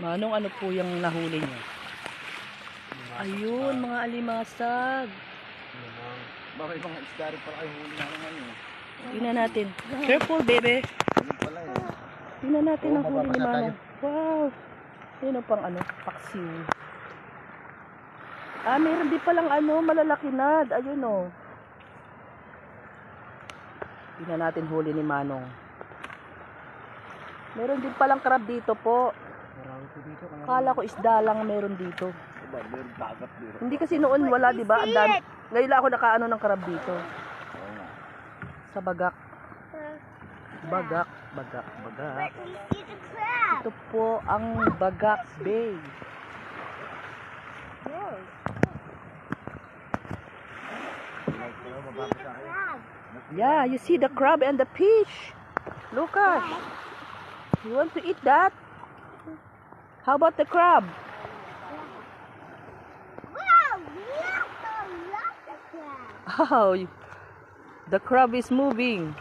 Manong, ano po yung nahuli niyo? Ayun, mga alimasag. Baka ibang isda rin pala kayo huli na naman eh. Tingnan natin. Careful, baby. Yun pala eh. Tingnan natin Oo, ang huli ni mababasa Manong. Wow. Yun ang pang ano, paksiw. Meron din palang malalaki na. Ayun o. Tingnan natin huli ni Manong. Meron din palang crab dito po. Marami po dito. Kala ko isda lang meron dito. Diba, meron dagat dito. Hindi kasi noon wala, di ba? Ngayon lang ako nakaano ng crab dito. Oo nga. Sa bagak. Bagak, bagak, bagak. Ito po ang Bagak Bay. Yeah, you see the crab and the fish. Lucas, you want to eat that? How about the crab? Oh, the crab is moving.